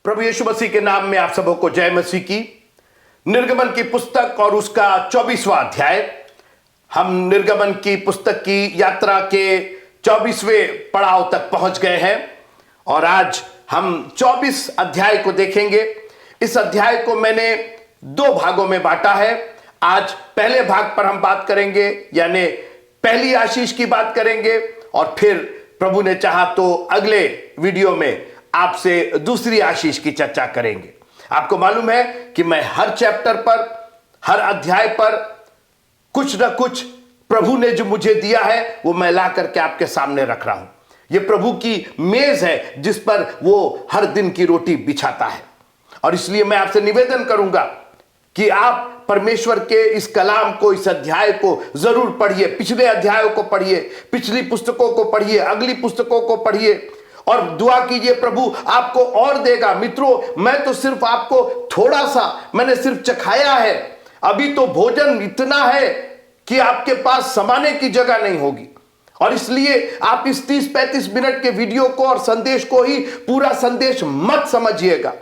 प्रभु यीशु मसीह के नाम में आप सबों को जय मसीह की। निर्गमन की पुस्तक और उसका 24वां अध्याय। हम निर्गमन की पुस्तक की यात्रा के 24वें पड़ाव तक पहुंच गए हैं और आज हम 24 अध्याय को देखेंगे। इस अध्याय को मैंने 2 भागों में बांटा है। आज पहले भाग पर हम बात करेंगे, यानी पहली आशीष की बात करेंगे, और फिर प्रभु ने चाहा तो अगले वीडियो में आपसे दूसरी आशीष की चर्चा करेंगे। आपको मालूम है कि मैं हर चैप्टर पर, हर अध्याय पर कुछ ना कुछ प्रभु ने जो मुझे दिया है वो मैं ला करके आपके सामने रख रहा हूं। यह प्रभु की मेज है जिस पर वो हर दिन की रोटी बिछाता है। और इसलिए मैं आपसे निवेदन करूंगा कि आप परमेश्वर के इस कलाम को, इस अध्याय को जरूर पढ़िए। पिछले अध्यायों को पढ़िए, पिछली पुस्तकों को पढ़िए, अगली पुस्तकों को पढ़िए और दुआ कीजिए प्रभु आपको और देगा। मित्रों, मैं तो सिर्फ आपको थोड़ा सा मैंने सिर्फ चखाया है। अभी तो भोजन इतना है कि आपके पास समाने की जगह नहीं होगी। और इसलिए आप इस 30-35 मिनट के वीडियो को और संदेश को ही पूरा संदेश मत समझिएगा।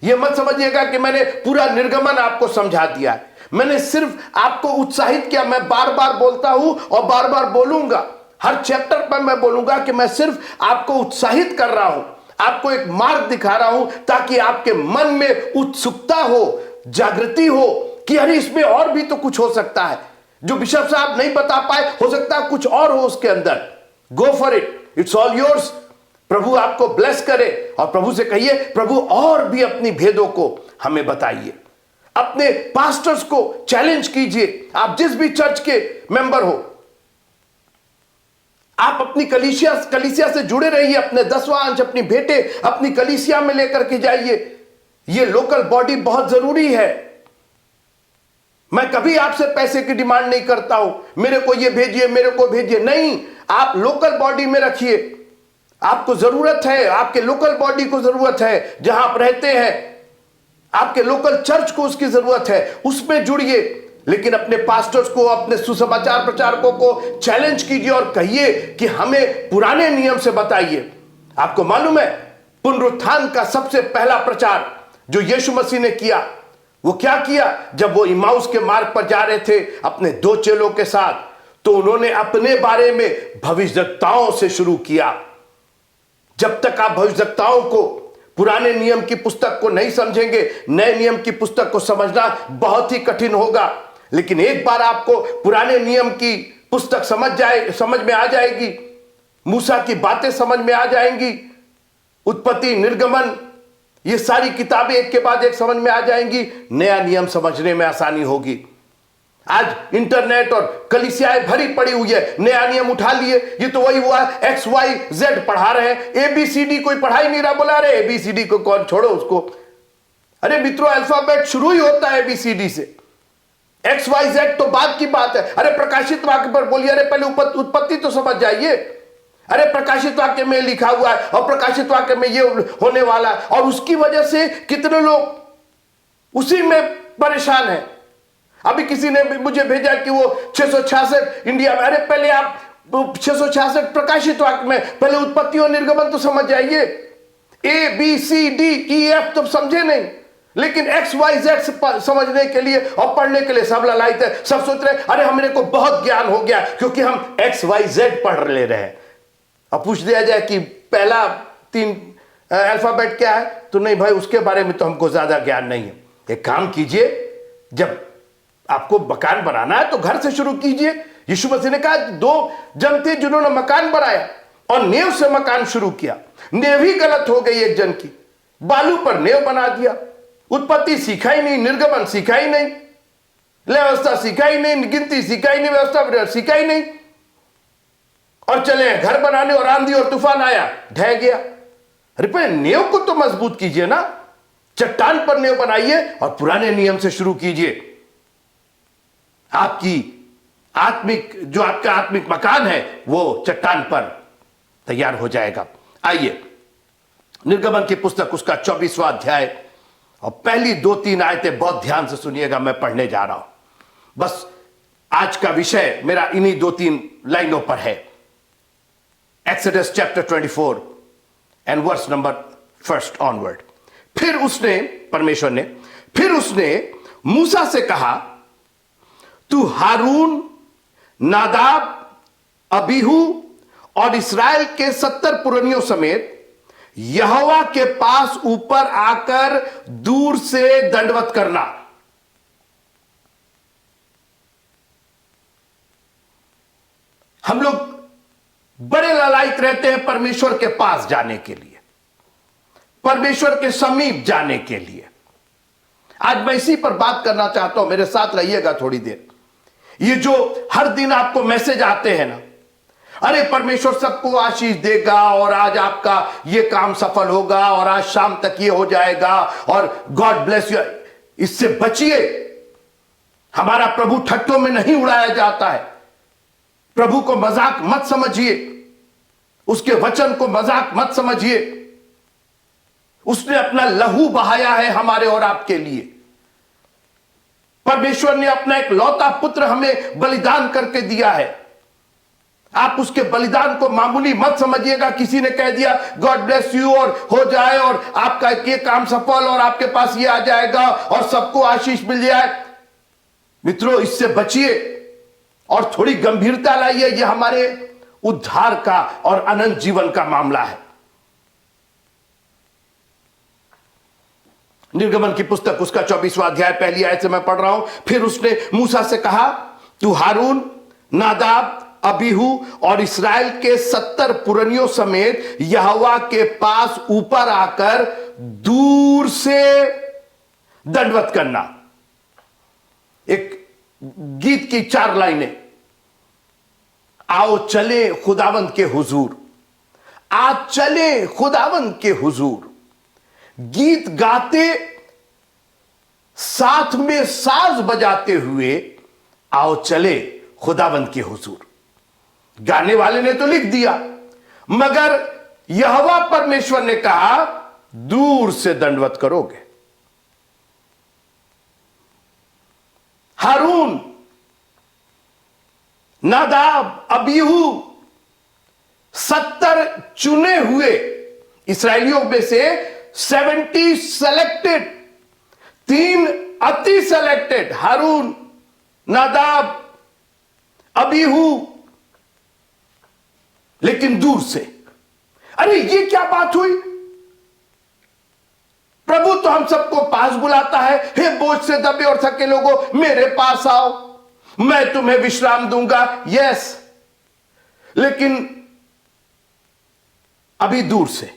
यह मत समझिएगा कि मैंने पूरा निर्गमन आपको समझा दिया है। मैंने सिर्फ आपको उत्साहित किया। मैं बार बार बोलता हूं और बार बार बोलूंगा। हर चैप्टर पर मैं बोलूंगा कि मैं सिर्फ आपको उत्साहित कर रहा हूं, आपको एक मार्ग दिखा रहा हूं, ताकि आपके मन में उत्सुकता हो, जागृति हो कि अरे इसमें और भी तो कुछ हो सकता है जो बिशप साहब नहीं बता पाए। हो सकता है कुछ और हो उसके अंदर। Go for it, it's all yours. प्रभु आपको ब्लेस करे और प्रभु से कहिए प्रभु और भी अपनी भेदों को हमें बताइए। अपने पास्टर्स को चैलेंज कीजिए। आप जिस भी चर्च के मेंबर हो, आप अपनी कलीसिया से जुड़े रहिए। अपने 10वां अंश अपनी भेंटे अपनी कलीसिया में लेकर के जाइए। यह लोकल बॉडी बहुत जरूरी है। मैं कभी आपसे पैसे की डिमांड नहीं करता हूं, मेरे को ये भेजिए, मेरे को भेजिए। नहीं, आप लोकल बॉडी में रखिए। आपको जरूरत है, आपके लोकल बॉडी को जरूरत है। जहां आप रहते हैं, आपके लोकल चर्च को उसकी जरूरत है, उसमें जुड़िए। लेकिन अपने पास्टर्स को, अपने सुसमाचार प्रचारकों को चैलेंज कीजिए और कहिए कि हमें पुराने नियम से बताइए। आपको मालूम है पुनरुत्थान का सबसे पहला प्रचार जो यीशु मसीह ने किया, वो क्या किया? जब वो इम्माउस के मार्ग पर जा रहे थे अपने 2 चेलों के साथ, तो उन्होंने अपने बारे में भविष्यवक्ताओं से शुरू किया। जब तक आप भविष्यवक्ताओं को, पुराने नियम की पुस्तक को नहीं समझेंगे, नए नियम की पुस्तक को समझना बहुत ही कठिन होगा। लेकिन एक बार आपको पुराने नियम की पुस्तक समझ में आ जाएगी, मूसा की बातें समझ में आ जाएंगी, उत्पत्ति, निर्गमन, ये सारी किताबें एक के बाद एक समझ में आ जाएंगी, नया नियम समझने में आसानी होगी। आज इंटरनेट और कलीसियाएं भरी पड़ी हुई है। नया नियम उठा लिए, ये तो वही हुआ XYZ पढ़ा रहे हैं। ABCD कोई पढ़ा ही नहीं रहा। बोला अरे ABCD को कौन, छोड़ो उसको। अरे मित्रों, अल्फाबेट शुरू ही होता है ABCD से। XYZ तो बात की बात है। अरे प्रकाशित वाक्य पर बोलिए, अरे पहले उत्पत्ति तो समझ जाइए। अरे प्रकाशित वाक्य में लिखा हुआ है और प्रकाशित वाक्य में ये होने वाला है, और उसकी वजह से कितने लोग उसी में परेशान हैं। अभी किसी ने मुझे भेजा कि वो 666 इंडिया में। अरे पहले आप 666 प्रकाशित वाक्य में, पहले उत्पत्ति और निर्गमन तो समझ जाइए। ABCDEF तो समझे नहीं, लेकिन XYZ समझने के लिए और पढ़ने के लिए सब ललायत है। सब सोच रहे अरे हमने को बहुत ज्ञान हो गया क्योंकि हम XYZ पढ़ ले रहे हैं। अब पूछ दिया जाए कि पहला 3 अल्फाबेट क्या है, तो नहीं भाई, उसके बारे में तो हमको ज्यादा ज्ञान नहीं है। एक काम कीजिए, जब आपको मकान बनाना है तो घर से शुरू कीजिए। यीशु मसीह ने कहा 2 जन थे जिन्होंने मकान बनाया और नेव से मकान शुरू किया। नेव ही गलत हो गई एक जन की, बालू पर नेव बना दिया। उत्पत्ति सीखा ही नहीं, निर्गमन सीखा ही नहीं, व्यवस्था सीखा ही नहीं, गिनती सीखा ही नहीं, व्यवस्था सीखा ही नहीं, और चले घर बनाने और आंधी और तूफान आया, ढह गया। अरे नेव को तो मजबूत कीजिए ना, चट्टान पर नेव बनाइए और पुराने नियम से शुरू कीजिए। आपकी जो आपका आत्मिक मकान है वो चट्टान पर तैयार हो जाएगा। आइए, निर्गमन की पुस्तक उसका 24वां अध्याय और पहली 2-3 आयतें बहुत ध्यान से सुनिएगा। मैं पढ़ने जा रहा हूं। बस आज का विषय मेरा इन्हीं 2-3 लाइनों पर है। Exodus chapter 24 and verse number 1 onward. फिर उसने, परमेश्वर ने, फिर उसने मूसा से कहा, तू हारून, नादाब, अबीहू और इस्राएल के 70 पुरनियों समेत यहोवा के पास ऊपर आकर दूर से दंडवत करना। हम लोग बड़े लालायित रहते हैं परमेश्वर के पास जाने के लिए, परमेश्वर के समीप जाने के लिए। आज मैं इसी पर बात करना चाहता हूं, मेरे साथ रहिएगा थोड़ी देर। ये जो हर दिन आपको मैसेज आते हैं ना, अरे परमेश्वर सबको आशीष देगा और आज आपका ये काम सफल होगा और आज शाम तक ये हो जाएगा और गॉड ब्लेस यू, इससे बचिए। हमारा प्रभु ठट्टों में नहीं उड़ाया जाता है। प्रभु को मजाक मत समझिए, उसके वचन को मजाक मत समझिए। उसने अपना लहू बहाया है हमारे और आपके लिए। परमेश्वर ने अपना एक लौता पुत्र हमें बलिदान करके दिया है। आप उसके बलिदान को मामूली मत समझिएगा। किसी ने कह दिया गॉड ब्लेस यू और हो जाए और आपका ये काम सफल और आपके पास ये आ जाएगा और सबको आशीष मिल जाए। मित्रों, इससे बचिए और थोड़ी गंभीरता लाइए। यह हमारे उद्धार का और अनंत जीवन का मामला है। निर्गमन की पुस्तक उसका 24वां अध्याय पहली आयत से मैं पढ़ रहा हूं। फिर उसने मूसा से कहा, तू हारून, नादाब, अबीहू और इस्राएल के 70 पुरनियों समेत यहोवा के पास ऊपर आकर दूर से दंडवत करना। एक गीत की 4 लाइनें, आओ चले खुदावंद के हुजूर, आज चले खुदावंद के हुजूर। गीत गाते, साथ में साज बजाते हुए आओ चले खुदावंद के हुजूर। गाने वाले ने तो लिख दिया, मगर यहोवा परमेश्वर ने कहा दूर से दंडवत करोगे। हारून, नादाब, अबीहू 70 चुने हुए इसराइलियों में से 70 सेलेक्टेड, 3 अति सेलेक्टेड, हारून, नादाब, अबीहू, लेकिन दूर से। अरे ये क्या बात हुई? प्रभु तो हम सबको पास बुलाता है, हे बोझ से दबे और थके लोगों मेरे पास आओ, मैं तुम्हें विश्राम दूंगा। यस, लेकिन अभी दूर से।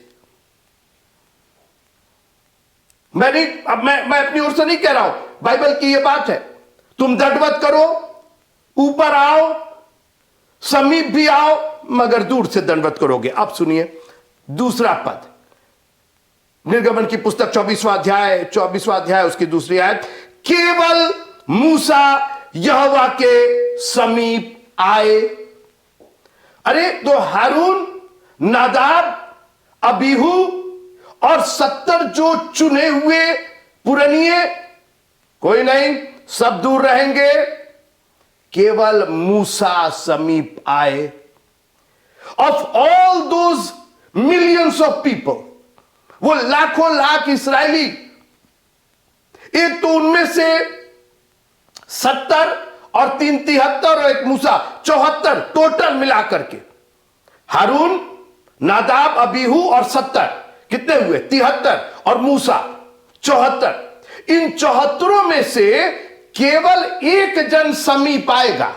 मैं अपनी ओर से नहीं कह रहा हूं, बाइबल की यह बात है। तुम दंडवत करो, ऊपर आओ, समीप भी आओ, मगर दूर से दंडवत करोगे। अब सुनिए दूसरा पद, निर्गमन की पुस्तक 24वां अध्याय उसकी दूसरी आयत, केवल मूसा यहोवा के समीप आए। अरे तो हारून, नादाब, अबीहू और 70 जो चुने हुए पुरनिये, कोई नहीं, सब दूर रहेंगे, केवल मूसा समीप आए। Of all those millions of people, वो लाखों लाख इसराइली, एक तो उनमें से 70 और 3 73 और एक मूसा 74, टोटल मिलाकर के हारून, नादाब, अबीहू और 70 कितने हुए? 73 और मूसा 74। इन 74 में से केवल एक जन समीप आएगा।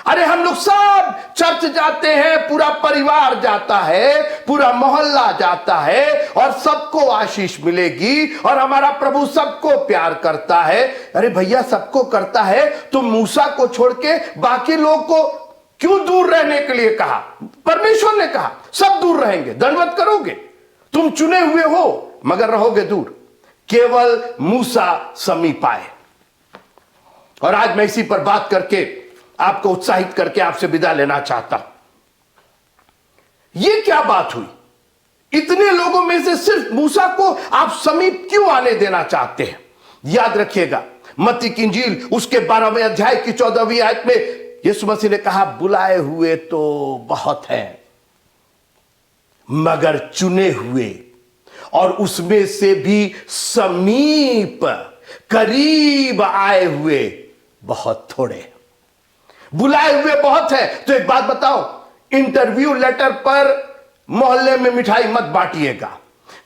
अरे हम लोग सब चर्च जाते हैं, पूरा परिवार जाता है, पूरा मोहल्ला जाता है और सबको आशीष मिलेगी और हमारा प्रभु सबको प्यार करता है। अरे भैया, सबको करता है तो मूसा को छोड़ के बाकी लोग को क्यों दूर रहने के लिए कहा? परमेश्वर ने कहा सब दूर रहेंगे, दंडवत करोगे, तुम चुने हुए हो मगर रहोगे दूर। केवल मूसा समीप आए। और आज मैं इसी पर बात करके आपको उत्साहित करके आपसे विदा लेना चाहता हूं। यह क्या बात हुई? इतने लोगों में से सिर्फ मूसा को आप समीप क्यों आने देना चाहते हैं? याद रखिएगा, मत्ती की इंजील उसके 12वें अध्याय की 14वीं आयत में यीशु मसीह ने कहा, बुलाए हुए तो बहुत हैं मगर चुने हुए और उसमें से भी समीप करीब आए हुए बहुत थोड़े। बुलाए हुए बहुत है। तो एक बात बताओ, इंटरव्यू लेटर पर मोहल्ले में मिठाई मत बांटिएगा,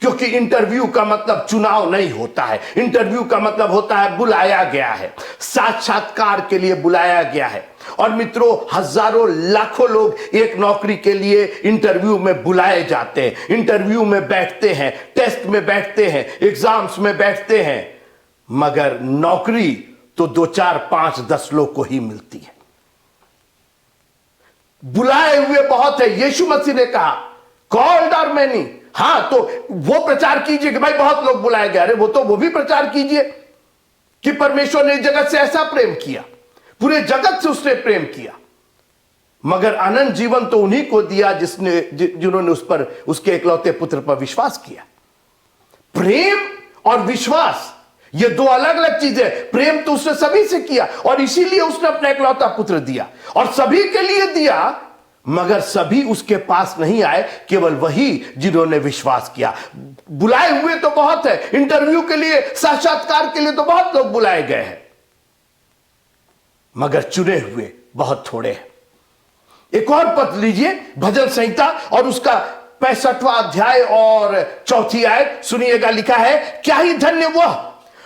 क्योंकि इंटरव्यू का मतलब चुनाव नहीं होता है। इंटरव्यू का मतलब होता है बुलाया गया है, साक्षात्कार के लिए बुलाया गया है। और मित्रों, हजारों लाखों लोग एक नौकरी के लिए इंटरव्यू में बुलाए जाते हैं, इंटरव्यू में बैठते हैं, टेस्ट में बैठते हैं, एग्जाम्स में बैठते हैं, मगर नौकरी तो 2, 4, 5, 10 लोग को ही मिलती है। बुलाए हुए बहुत है। यीशु मसीह ने कहा कॉल्ड आर मेनी। हां, तो वो प्रचार कीजिए कि भाई बहुत लोग बुलाए गए। अरे वो भी प्रचार कीजिए कि परमेश्वर ने जगत से ऐसा प्रेम किया, पूरे जगत से उसने प्रेम किया, मगर अनंत जीवन तो उन्हीं को दिया जिन्होंने उस पर, उसके इकलौते पुत्र पर विश्वास किया। प्रेम और विश्वास ये 2 अलग अलग चीजें। प्रेम तो उसने सभी से किया और इसीलिए उसने अपना इकलौता पुत्र दिया और सभी के लिए दिया, मगर सभी उसके पास नहीं आए, केवल वही जिन्होंने विश्वास किया। बुलाए हुए तो बहुत है, इंटरव्यू के लिए, साक्षात्कार के लिए तो बहुत लोग बुलाए गए हैं, मगर चुने हुए बहुत थोड़े हैं। एक और पद लीजिए, भजन संहिता और उसका 65वां अध्याय और 4थी आयत सुनिएगा। लिखा है, क्या ही धन्य वह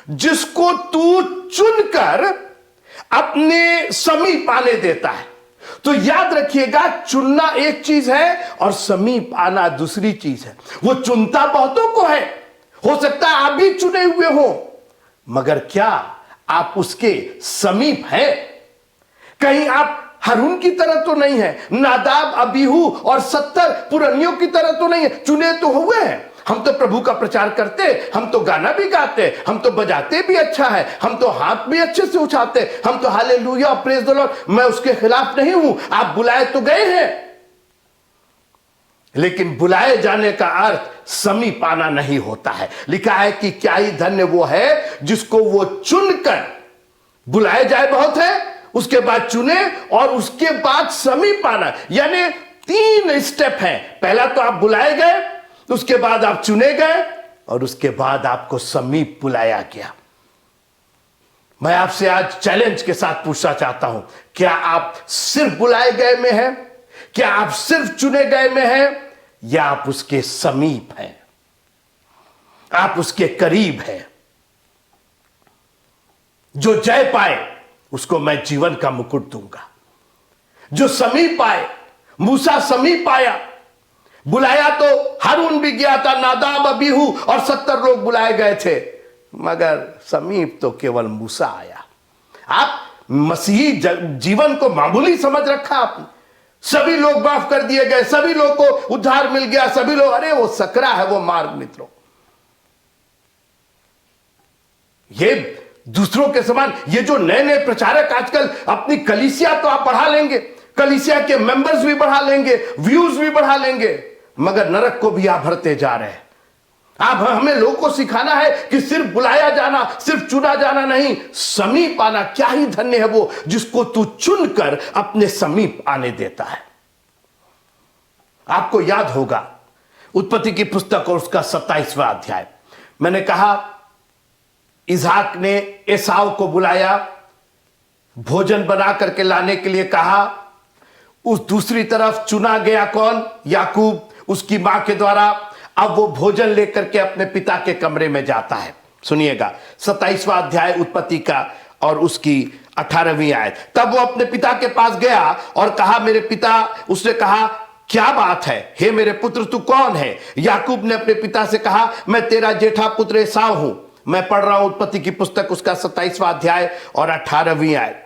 जिसको तू चुनकर अपने समीप आने देता है। तो याद रखिएगा, चुनना एक चीज है और समीप आना दूसरी चीज है। वो चुनता बहुतों को है, हो सकता है आप भी चुने हुए हो, मगर क्या आप उसके समीप हैं? कहीं आप हारून की तरह तो नहीं है, नादाब, अबीहू और 70 पुरनियों की तरह तो नहीं है। चुने तो हुए हैं। हम तो प्रभु का प्रचार करते, हम तो गाना भी गाते, हम तो बजाते भी अच्छा है, हम तो हाथ भी अच्छे से उठाते, हम तो हालेलुया प्रेज द लॉर्ड। मैं उसके खिलाफ नहीं हूं, आप बुलाए तो गए हैं, लेकिन बुलाए जाने का अर्थ समीप आना नहीं होता है। लिखा है कि क्या ही धन्य वो है जिसको वो चुनकर, बुलाए जाए बहुत है, उसके बाद चुने और उसके बाद समीप आना। यानी 3 स्टेप हैं। पहला तो आप बुलाए गए, उसके बाद आप चुने गए और उसके बाद आपको समीप बुलाया गया। मैं आपसे आज चैलेंज के साथ पूछना चाहता हूं, क्या आप सिर्फ बुलाए गए में हैं? क्या आप सिर्फ चुने गए में हैं? या आप उसके समीप हैं, आप उसके करीब हैं? जो जय पाए उसको मैं जीवन का मुकुट दूंगा। जो समीप आए, मूसा समीप आया, बुलाया तो हारून भी गया था, नादाब, अबीहू और 70 लोग बुलाए गए थे, मगर समीप तो केवल मूसा आया। आप मसीही जीवन को मामूली समझ रखा आपने। सभी लोग माफ कर दिए गए, सभी लोग को उद्धार मिल गया, सभी लोग, अरे वो सकरा है वो मार्ग मित्रों। ये दूसरों के समान, ये जो नए नए प्रचारक आजकल, अपनी कलीसिया तो आप बढ़ा लेंगे, कलीसिया के मेंबर्स भी बढ़ा लेंगे, व्यूज भी बढ़ा लेंगे, मगर नरक को भी आप भरते जा रहे हैं। आप हमें लोगों को सिखाना है कि सिर्फ बुलाया जाना, सिर्फ चुना जाना नहीं, समीप आना। क्या ही धन्य है वो जिसको तू चुनकर अपने समीप आने देता है। आपको याद होगा उत्पत्ति की पुस्तक और उसका 27वां अध्याय, मैंने कहा इसहाक ने एसाव को बुलाया, भोजन बना करके लाने के लिए कहा। उस दूसरी तरफ चुना गया कौन? याकूब, उसकी मां के द्वारा। अब वो भोजन लेकर के अपने पिता के कमरे में जाता है। सुनिएगा 27वां अध्याय उत्पत्ति का और उसकी 18वीं आयत। तब वो अपने पिता के पास गया और कहा, मेरे पिता। उसने कहा, क्या बात है हे मेरे पुत्र, तू कौन है? याकूब ने अपने पिता से कहा, मैं तेरा जेठा पुत्र एसाव हूं। मैं पढ़ रहा हूं उत्पत्ति की पुस्तक उसका 27वां अध्याय और 18वीं आयत।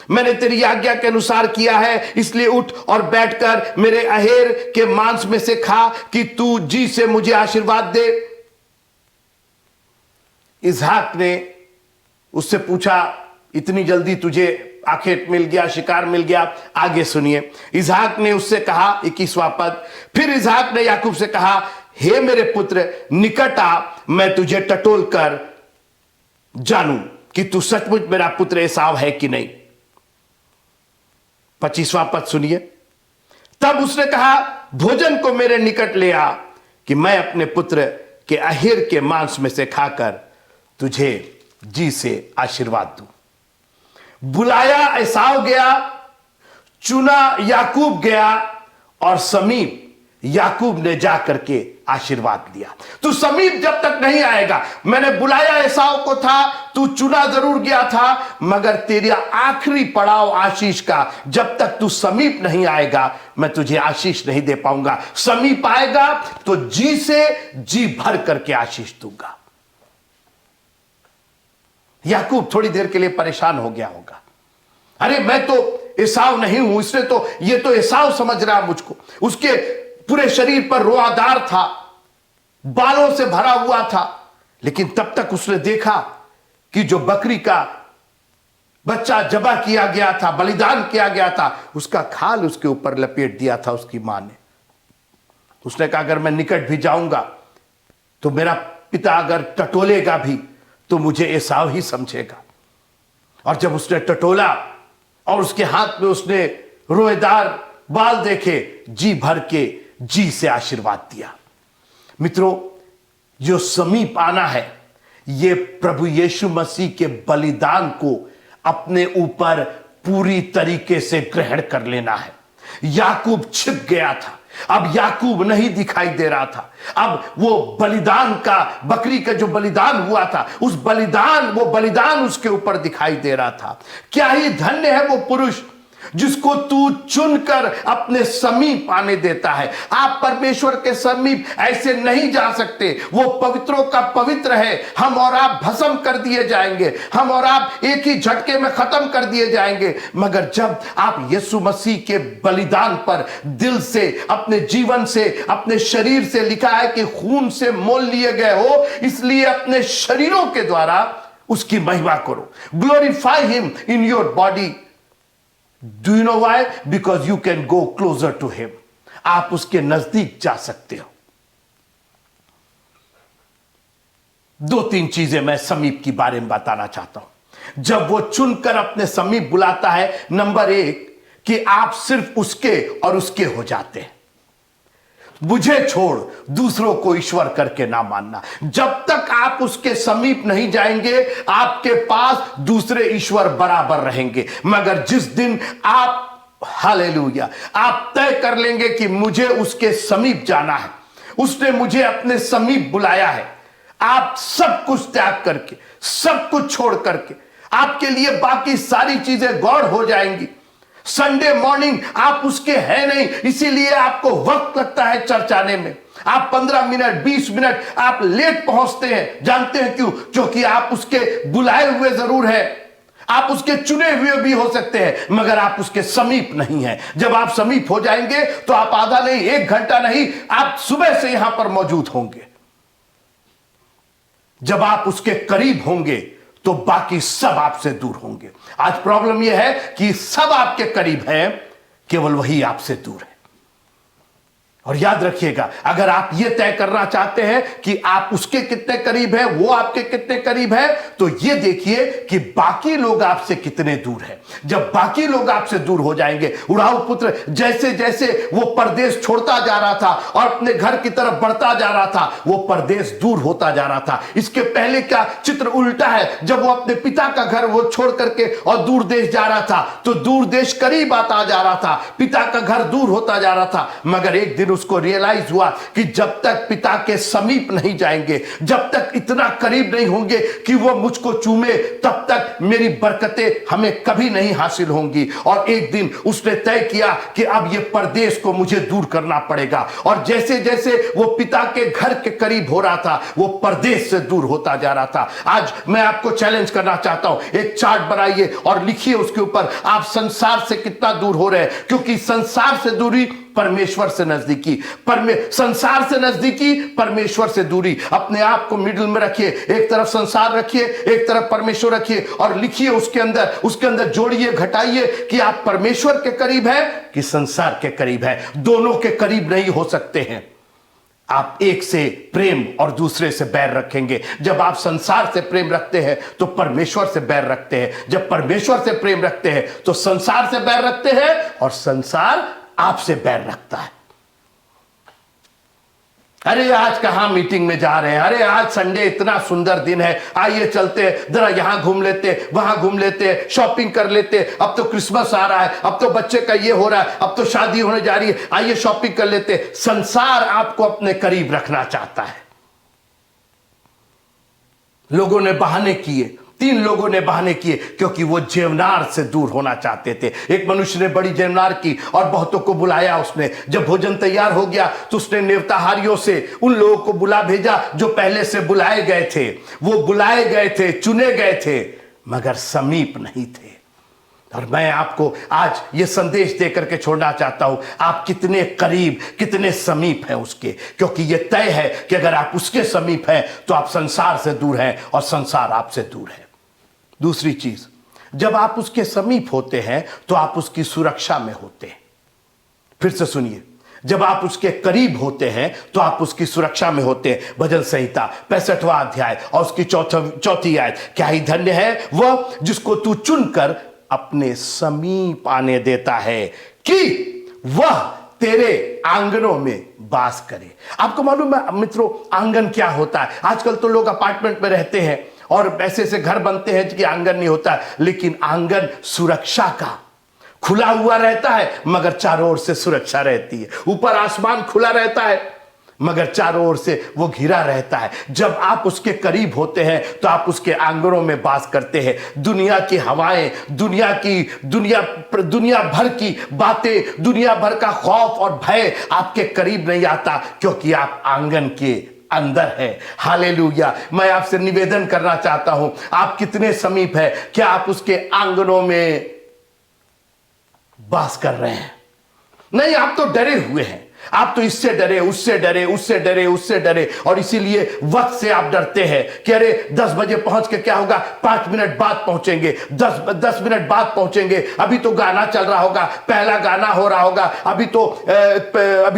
मैंने तेरी आज्ञा के अनुसार किया है, इसलिए उठ और बैठकर मेरे अहेर के मांस में से खा कि तू जी से मुझे आशीर्वाद दे। इसहाक ने उससे पूछा, इतनी जल्दी तुझे आखेट मिल गया, शिकार मिल गया? आगे सुनिए। इसहाक ने उससे कहा, 21वां पद, फिर इसहाक ने याकूब से कहा, हे मेरे पुत्र, निकट आ, मैं तुझे टटोल कर जानूं कि तू सचमुच मेरा पुत्र एसाव है कि नहीं। 25वां पद सुनिए। तब उसने कहा, भोजन को मेरे निकट ले आ कि मैं अपने पुत्र कि अहेर के मांस में से खाकर तुझे जी से आशीर्वाद दूं। बुलाया एसाव गया, चुना याकूब गया, और समीप याकूब ने जाकर के आशीर्वाद लिया। तू समीप जब तक नहीं आएगा, मैंने बुलाया एसाव को था, तू चुना जरूर गया था, मगर तेरा आखिरी पड़ाव आशीष का, जब तक तू समीप नहीं आएगा मैं तुझे आशीष नहीं दे पाऊंगा। समीप आएगा तो जी से जी भर करके आशीष दूंगा। याकूब थोड़ी देर के लिए परेशान हो गया होगा, अरे मैं तो एसाव नहीं हूं, इसने तो, ये तो एसाव समझ रहा मुझको। उसके पूरे शरीर पर रोआदार था, बालों से भरा हुआ था, लेकिन तब तक उसने देखा कि जो बकरी का बच्चा जबा किया गया था, बलिदान किया गया था, उसका खाल उसके ऊपर लपेट दिया था उसकी मां ने। उसने कहा अगर मैं निकट भी जाऊंगा तो मेरा पिता अगर टटोलेगा भी तो मुझे एसाव ही समझेगा। और जब उसने टटोला और उसके हाथ में उसने रोएदार बाल देखे, जी भर के जी से आशीर्वाद दिया। मित्रों, जो समीप आना है, यह प्रभु यीशु मसीह के बलिदान को अपने ऊपर पूरी तरीके से ग्रहण कर लेना है। याकूब छिप गया था, अब याकूब नहीं दिखाई दे रहा था। अब वो बलिदान का, बकरी का जो बलिदान हुआ था, वो बलिदान उसके ऊपर दिखाई दे रहा था। क्या ही धन्य है वो पुरुष जिसको तू चुनकर अपने समीप आने देता है। आप परमेश्वर के समीप ऐसे नहीं जा सकते, वो पवित्रों का पवित्र है। हम और आप भस्म कर दिए जाएंगे, हम और आप एक ही झटके में खत्म कर दिए जाएंगे, मगर जब आप यीशु मसीह के बलिदान पर दिल से, अपने जीवन से, अपने शरीर से, लिखा है कि खून से मोल लिए गए हो, इसलिए अपने शरीरों के द्वारा उसकी महिमा करो। Glorify him in your body. Do you know why? Because you can go closer to him. आप उसके नजदीक जा सकते हो। दो तीन चीजें मैं समीप की बारे में बताना चाहता हूं। जब वो चुनकर अपने समीप बुलाता है, नंबर एक कि आप सिर्फ उसके और उसके हो जाते हैं। मुझे छोड़ दूसरों को ईश्वर करके ना मानना। जब तक आप उसके समीप नहीं जाएंगे, आपके पास दूसरे ईश्वर बराबर रहेंगे। मगर जिस दिन आप, हालेलुया, आप तय कर लेंगे कि मुझे उसके समीप जाना है, उसने मुझे अपने समीप बुलाया है, आप सब कुछ त्याग करके, सब कुछ छोड़ करके, आपके लिए बाकी सारी चीजें गौड़ हो जाएंगी। संडे मॉर्निंग आप उसके हैं नहीं, इसीलिए आपको वक्त लगता है चर्च आने में। आप 15 मिनट 20 मिनट आप लेट पहुंचते हैं। जानते हैं क्यों? क्योंकि आप उसके बुलाए हुए जरूर हैं, आप उसके चुने हुए भी हो सकते हैं, मगर आप उसके समीप नहीं हैं। जब आप समीप हो जाएंगे तो आप आधा नहीं, 1 घंटा नहीं, आप सुबह से यहां पर मौजूद होंगे। जब आप उसके करीब होंगे तो बाकी सब आपसे दूर होंगे। आज प्रॉब्लम यह है कि सब आपके करीब हैं, केवल वही आपसे दूर है। और याद रखिएगा, अगर आप यह तय करना चाहते हैं कि आप उसके कितने करीब हैं, वो आपके कितने करीब है, तो यह देखिए कि बाकी लोग आपसे कितने दूर हैं। जब बाकी लोग आपसे दूर हो जाएंगे, उड़ाऊ पुत्र जैसे जैसे वो परदेश छोड़ता जा रहा था और अपने घर की तरफ बढ़ता जा रहा था, वो परदेश दूर होता जा रहा था। इसके पहले का चित्र उल्टा है। जब वो अपने पिता का घर वो छोड़ करके और दूर देश जा रहा था, तो दूर देश करीब आता जा रहा था, पिता का घर दूर होता जा रहा था। मगर एक दिन उसको रियलाइज हुआ कि जब तक पिता के समीप नहीं जाएंगे, जब तक इतना करीब नहीं होंगे कि वो मुझको चूमे, तब तक मेरी बरकतें हमें कभी नहीं हासिल होंगी। और एक दिन उसने तय किया कि अब ये परदेश को मुझे दूर करना पड़ेगा। और जैसे जैसे वो पिता के घर के करीब हो रहा था, वो परदेश से दूर होता जा रहा था। आज मैं आपको चैलेंज करना चाहता हूं, एक चार्ट बनाइए और लिखिए उसके ऊपर आप संसार से कितना दूर हो रहे हैं। क्योंकि संसार से दूरी, परमेश्वर से नजदीकी, संसार से नजदीकी, परमेश्वर से दूरी। अपने आप को मिडिल में रखिए, एक तरफ संसार रखिए, एक तरफ परमेश्वर रखिए, और लिखिए उसके अंदर जोड़िए, घटाइए कि आप परमेश्वर के करीब हैं कि संसार के करीब है। दोनों के करीब नहीं हो सकते हैं। आप एक से प्रेम और दूसरे से बैर रखेंगे। जब आप संसार से प्रेम रखते हैं तो परमेश्वर से बैर रखते हैं। जब परमेश्वर से प्रेम रखते हैं तो संसार से बैर रखते हैं, और संसार आपसे बैर रखता है। अरे आज कहां मीटिंग में जा रहे हैं, अरे आज संडे इतना सुंदर दिन है, आइए चलते हैं जरा यहां घूम लेते, वहां घूम लेते, शॉपिंग कर लेते, अब तो क्रिसमस आ रहा है, अब तो बच्चे का ये हो रहा है, अब तो शादी होने जा रही है, आइए शॉपिंग कर लेते। संसार आपको अपने करीब रखना चाहता है। लोगों ने बहाने किए, 3 लोगों ने बहाने किए क्योंकि वो जेवनार से दूर होना चाहते थे। एक मनुष्य ने बड़ी जेवनार की और बहुतों को बुलाया उसने। जब भोजन तैयार हो गया तो उसने नेवताहारियों से उन लोगों को बुला भेजा जो पहले से बुलाए गए थे। वो बुलाए गए थे, चुने गए थे, मगर समीप नहीं थे। और मैं आपको आज ये संदेश देकर के छोड़ना चाहता हूं, आप कितने करीब, कितने समीप हैं उसके, क्योंकि ये तय है कि अगर आप उसके समीप हैं तो आप संसार से दूर हैं और संसार आपसे दूर है। दूसरी चीज, जब आप उसके समीप होते हैं तो आप उसकी सुरक्षा में होते हैं। फिर से सुनिए, जब आप उसके करीब होते हैं तो आप उसकी सुरक्षा में होते हैं। भजन संहिता 65वां अध्याय और उसकी चौथी आयत, क्या ही धन्य है वह जिसको तू चुनकर अपने समीप आने देता है कि वह तेरे आंगनों में वास करे। आपको मालूम है मित्रों, आंगन क्या होता है? आजकल तो लोग अपार्टमेंट में रहते हैं और ऐसे ऐसे घर बनते हैं कि आंगन नहीं होता, लेकिन आंगन सुरक्षा का खुला हुआ रहता है, मगर चारों ओर से सुरक्षा रहती है। ऊपर आसमान खुला रहता है, मगर चारों ओर से वो घिरा रहता है। जब आप उसके करीब होते हैं तो आप उसके आंगनों में वास करते हैं। दुनिया की हवाएं, दुनिया भर की बातें, दुनिया भर का खौफ और भय आपके करीब नहीं आता, क्योंकि आप आंगन के अंदर है। हालेलुया। मैं आपसे निवेदन करना चाहता हूं, आप कितने समीप है? क्या आप उसके आंगनों में वास कर रहे हैं? नहीं, आप तो डरे हुए हैं। आप तो इससे डरे, उससे डरे, उससे डरे, उससे डरे, और इसीलिए वक्त से आप डरते हैं कि अरे 10 बजे पहुंच के क्या होगा, 5 मिनट बाद पहुंचेंगे, 10 मिनट बाद पहुंचेंगे, अभी तो गाना चल रहा होगा, पहला गाना हो रहा होगा, अभी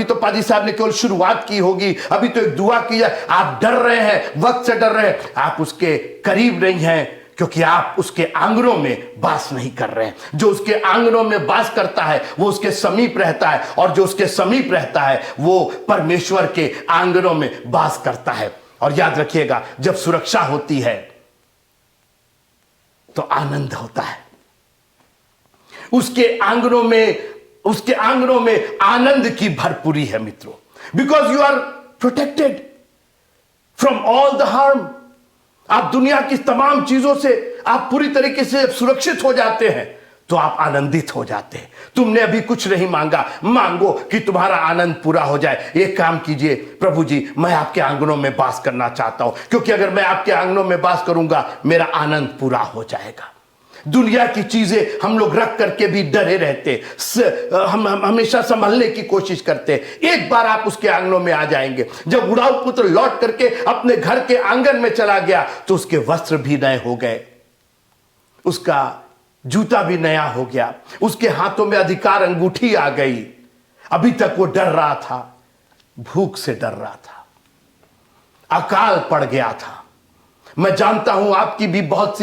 तो पादी साहब ने केवल शुरुआत की होगी, अभी तो एक दुआ की है। आप डर रहे हैं, वक्त से डर रहे हैं, आप उसके करीब नहीं हैं, क्योंकि आप उसके आंगनों में वास नहीं कर रहे हैं। जो उसके आंगनों में वास करता है वो उसके समीप रहता है, और जो उसके समीप रहता है वो परमेश्वर के आंगनों में वास करता है। और याद रखिएगा, जब सुरक्षा होती है तो आनंद होता है। उसके आंगनों में आनंद की भरपूरी है मित्रों, because you are protected from all the harm. आप दुनिया की तमाम चीजों से आप पूरी तरीके से सुरक्षित हो जाते हैं, तो आप आनंदित हो जाते हैं। तुमने अभी कुछ नहीं मांगा, मांगो कि तुम्हारा आनंद पूरा हो जाए। एक काम कीजिए, प्रभु जी मैं आपके आंगनों में वास करना चाहता हूं, क्योंकि अगर मैं आपके आंगनों में वास करूंगा मेरा आनंद पूरा हो जाएगा। दुनिया की चीजें हम लोग रख करके भी डरे रहते, हम हमेशा संभलने की कोशिश करते। एक बार आप उसके आंगनों में आ जाएंगे। जब उड़ाऊ पुत्र लौट करके अपने घर के आंगन में चला गया तो उसके वस्त्र भी नए हो गए, उसका जूता भी नया हो गया, उसके हाथों में अधिकार अंगूठी आ गई। अभी तक वो डर रहा था, भूख से डर रहा था, अकाल पड़ गया था। मैं जानता हूं आपकी भी बहुत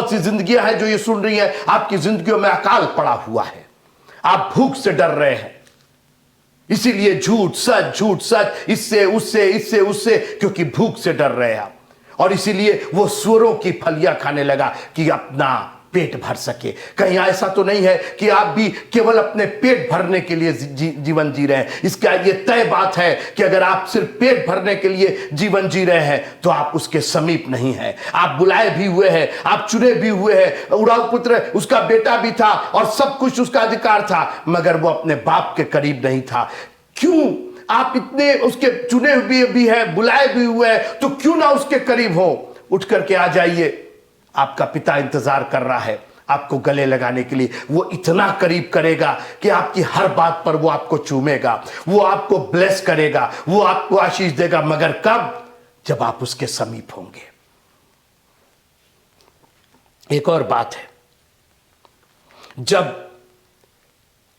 सी जिंदगियां हैं जो ये सुन रही हैं, आपकी जिंदगियों में अकाल पड़ा हुआ है, आप भूख से डर रहे हैं, इसीलिए झूठ सच, इससे उससे, क्योंकि भूख से डर रहे हैं आप। और इसीलिए वो सूअरों की फलियां खाने लगा कि अपना पेट भर सके। कहीं ऐसा तो नहीं है कि आप भी केवल अपने पेट भरने के लिए जीवन जी रहे हैं। इसका ये तय बात है कि अगर आप सिर्फ पेट भरने के लिए जीवन जी रहे हैं तो आप उसके समीप नहीं हैं। आप बुलाए भी हुए हैं, आप चुने भी हुए हैं। उड़ाऊ पुत्र उसका बेटा भी था और सब कुछ उसका अधिकार था, मगर वो अपने बाप के करीब नहीं था। क्यों? आप इतने उसके चुने भी हैं, बुलाए भी हुए हैं, तो क्यों ना उसके करीब हो? उठ करके आ जाइए, आपका पिता इंतजार कर रहा है आपको गले लगाने के लिए। वो इतना करीब करेगा कि आपकी हर बात पर वो आपको चूमेगा, वो आपको ब्लेस करेगा, वो आपको आशीष देगा, मगर कब? जब आप उसके समीप होंगे। एक और बात है, जब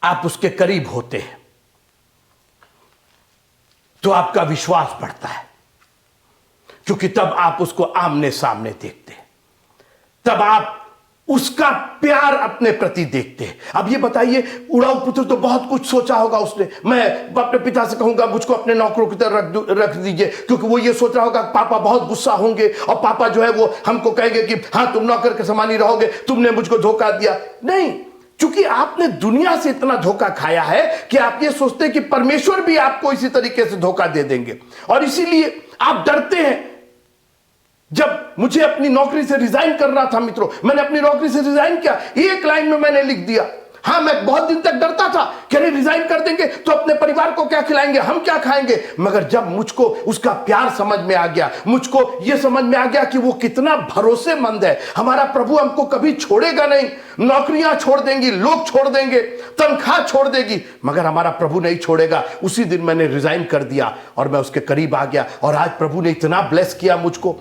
आप उसके करीब होते हैं तो आपका विश्वास बढ़ता है, क्योंकि तब आप उसको आमने सामने देखते हैं। तब आप उसका प्यार अपने प्रति देखते हैं। अब ये बताइए, उड़ाऊ पुत्र तो बहुत कुछ सोचा होगा उसने। मैं अपने पिता से कहूंगा मुझको अपने नौकरों की तरह रख दीजिए, क्योंकि वो ये सोच रहा होगा पापा बहुत गुस्सा होंगे और पापा जो है वो हमको कहेंगे कि हाँ तुम नौकर के समान ही रहोगे, तुमने मुझको धोखा दिया। नहीं, क्योंकि आपने दुनिया से इतना धोखा खाया है कि आप ये सोचते हैं कि परमेश्वर भी आपको इसी तरीके से धोखा दे देंगे, और इसीलिए आप डरते हैं। जब मुझे अपनी नौकरी से रिजाइन करना था मित्रों, मैंने अपनी नौकरी से रिजाइन किया, एक लाइन में मैंने लिख दिया। हाँ, मैं बहुत दिन तक डरता था कि अरे रिजाइन कर देंगे तो अपने परिवार को क्या खिलाएंगे, हम क्या खाएंगे। मगर जब मुझको उसका प्यार समझ में आ गया, मुझको यह समझ में आ गया कि वो कितना भरोसेमंद है। हमारा प्रभु हमको कभी छोड़ेगा नहीं। नौकरियां छोड़ देंगी, लोग छोड़ देंगे, तनख्वाह छोड़ देगी, मगर हमारा प्रभु नहीं छोड़ेगा। उसी दिन मैंने रिजाइन कर दिया और मैं उसके करीब आ गया, और आज प्रभु ने इतना ब्लेस किया मुझको।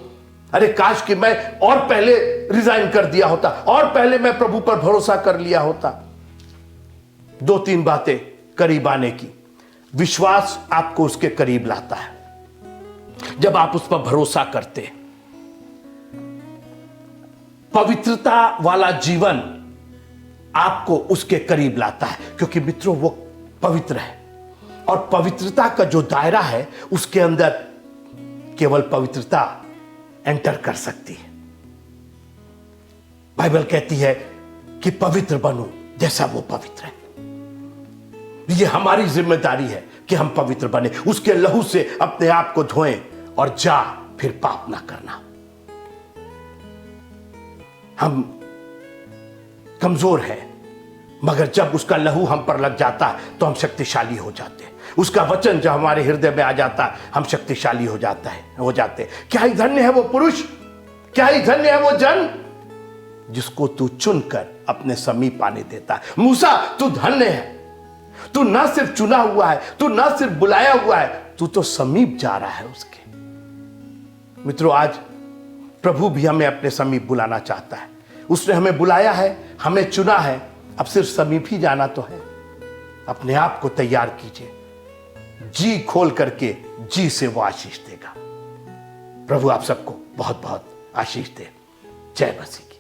अरे काश कि मैं और पहले रिजाइन कर दिया होता, और पहले मैं प्रभु पर भरोसा कर लिया होता। 2-3 बातें करीब आने की। विश्वास आपको उसके करीब लाता है जब आप उस पर भरोसा करते हैं। पवित्रता वाला जीवन आपको उसके करीब लाता है, क्योंकि मित्रों वो पवित्र है, और पवित्रता का जो दायरा है उसके अंदर केवल पवित्रता एंटर कर सकती है। बाइबल कहती है कि पवित्र बनो जैसा वो पवित्र है। ये हमारी जिम्मेदारी है कि हम पवित्र बने, उसके लहू से अपने आप को धोएं और जा फिर पाप ना करना। हम कमजोर हैं, मगर जब उसका लहू हम पर लग जाता है तो हम शक्तिशाली हो जाते हैं। उसका वचन जब हमारे हृदय में आ जाता है हम शक्तिशाली हो जाते हैं। क्या ही धन्य है वो पुरुष, क्या ही धन्य है वो जन जिसको तू चुनकर अपने समीप आने देता है। मूसा, तू धन्य है, तू ना सिर्फ चुना हुआ है, तू ना सिर्फ बुलाया हुआ है, तू तो समीप जा रहा है उसके। मित्रों, आज प्रभु भी हमें अपने समीप बुलाना चाहता है। उसने हमें बुलाया है, हमें चुना है, अब सिर्फ समीप ही जाना तो है। अपने आप को तैयार कीजिए, जी खोल करके जी से वो आशीष देगा। प्रभु आप सबको बहुत बहुत आशीष दे। जय मसीह।